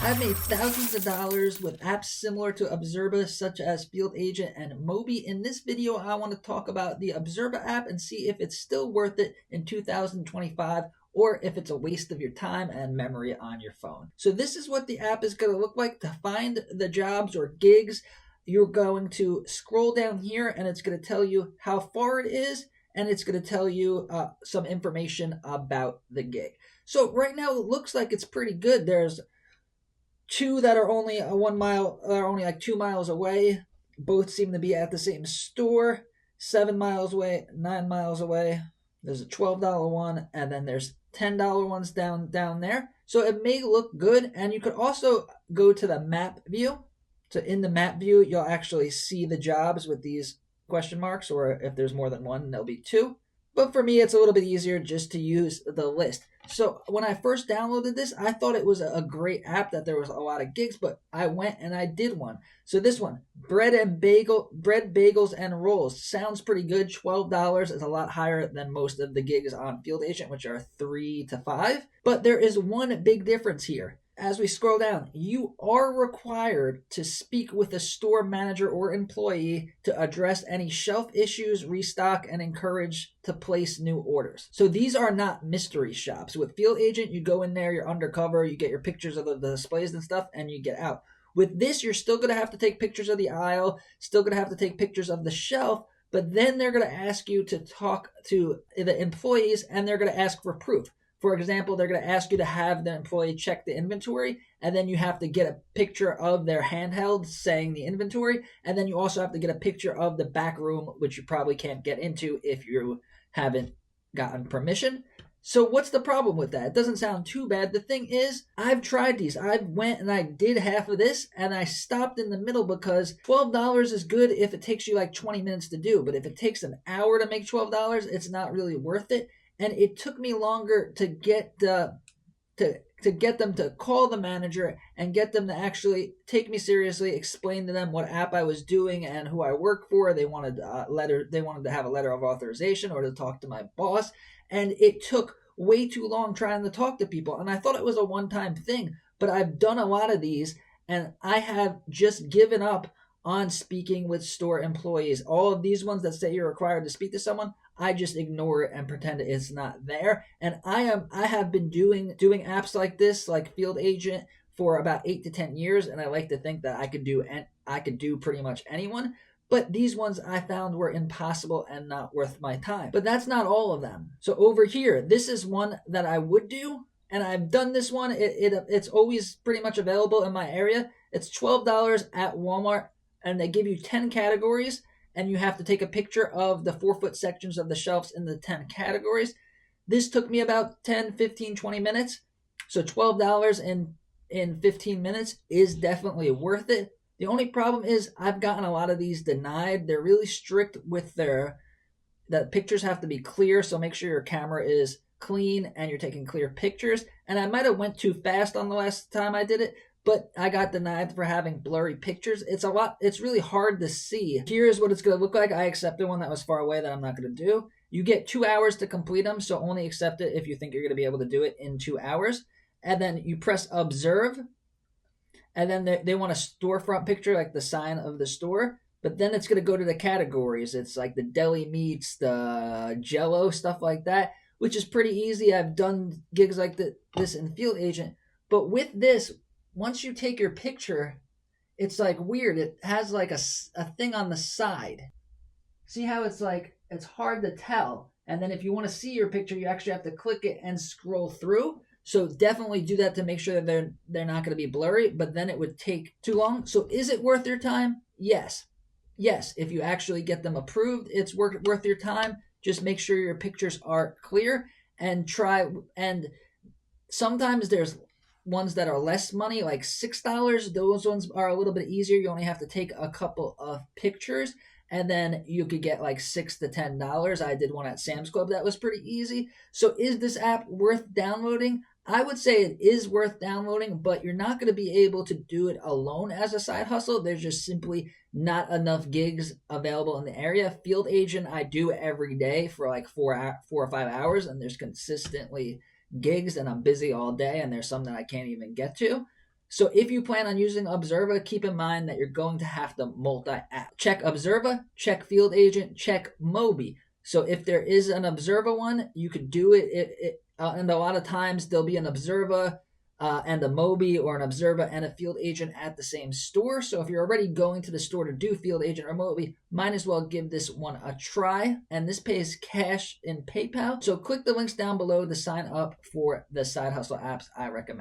I've made thousands of dollars with apps similar to Observa, such as Field Agent and Moby. In this video, I want to talk about the Observa app and see if it's still worth it in 2025 or if it's a waste of your time and memory on your phone. So this is what the app is going to look like. To find the jobs or gigs, you're going to scroll down here and it's going to tell you how far it is, and it's going to tell you some information about the gig. So right now it looks like it's pretty good. There's two that are only 1 mile, are only like 2 miles away. Both seem to be at the same store. 7 miles away, 9 miles away. There's a $12 one, and then there's $10 ones down there. So it may look good, and you could also go to the map view. So in the map view, you'll actually see the jobs with these question marks, or if there's more than one, there'll be two. But for me, it's a little bit easier just to use the list. So when I first downloaded this, I thought it was a great app, that there was a lot of gigs, but I went and I did one. So this one, bread, bagels, and rolls. Sounds pretty good. $12 is a lot higher than most of the gigs on Field Agent, which are 3 to 5. But there is one big difference here. As we scroll down, you are required to speak with a store manager or employee to address any shelf issues, restock, and encourage to place new orders. So these are not mystery shops. With Field Agent, you go in there, you're undercover, you get your pictures of the displays and stuff, and you get out. With this, you're still going to have to take pictures of the aisle, still going to have to take pictures of the shelf, but then they're going to ask you to talk to the employees, and they're going to ask for proof. For example, they're going to ask you to have the employee check the inventory, and then you have to get a picture of their handheld saying the inventory, and then you also have to get a picture of the back room, which you probably can't get into if you haven't gotten permission. So what's the problem with that? It doesn't sound too bad. The thing is, I've tried these. I went and I did half of this, and I stopped in the middle because $12 is good if it takes you like 20 minutes to do, but if it takes an hour to make $12, it's not really worth it. And it took me longer to get them to call the manager and get them to actually take me seriously, explain to them what app I was doing and who I work for. They wanted They wanted to have a letter of authorization or to talk to my boss, and it took way too long trying to talk to people. And I thought it was a one-time thing, but I've done a lot of these, and I have just given up on speaking with store employees. All of these ones that say you're required to speak to someone, I just ignore it and pretend it's not there. And I have been doing apps like this, like Field Agent, for about 8 to 10 years, and I like to think that I could do pretty much anyone. But these ones I found were impossible and not worth my time. But that's not all of them. So over here, this is one that I would do, and I've done this one. It's always pretty much available in my area. It's $12 at Walmart, and they give you 10 categories, and you have to take a picture of the 4-foot sections of the shelves in the 10 categories. This took me about 10, 15, 20 minutes. So $12 in 15 minutes is definitely worth it. The only problem is I've gotten a lot of these denied. They're really strict with that pictures have to be clear, so make sure your camera is clean and you're taking clear pictures. And I might have went too fast on the last time I did it, but I got denied for having blurry pictures. It's really hard to see. Here's what it's going to look like. I accepted one that was far away that I'm not going to do. You get 2 hours to complete them, so only accept it if you think you're going to be able to do it in 2 hours. And then you press observe, and then they want a storefront picture, like the sign of the store. But then it's going to go to the categories. It's like the deli meats, the Jello, stuff like that, which is pretty easy. I've done gigs like this in Field Agent. But with this, once you take your picture, it's like weird. It has like a thing on the side. See how it's like, it's hard to tell. And then if you want to see your picture, you actually have to click it and scroll through. So definitely do that to make sure that they're not going to be blurry, but then it would take too long. So is it worth your time? Yes. Yes, if you actually get them approved, it's worth your time. Just make sure your pictures are clear and sometimes there's ones that are less money, like $6. Those ones are a little bit easier. You only have to take a couple of pictures, and then you could get like $6 to $10. I did one at Sam's Club that was pretty easy. So is this app worth downloading? I would say it is worth downloading, but you're not going to be able to do it alone as a side hustle. There's just simply not enough gigs available in the area. Field Agent, I do every day for like 4 or 5 hours, and there's consistently gigs, and I'm busy all day, and there's some that I can't even get to. So if you plan on using Observa, keep in mind that you're going to have to multi-app. Check Observa, check Field Agent, check Mobi. So if there is an Observa one, you could do it. And a lot of times there'll be an Observa and a Mobi, or an Observa and a Field Agent at the same store. So if you're already going to the store to do Field Agent or Mobi, might as well give this one a try. And this pays cash in PayPal. So click the links down below to sign up for the side hustle apps I recommend.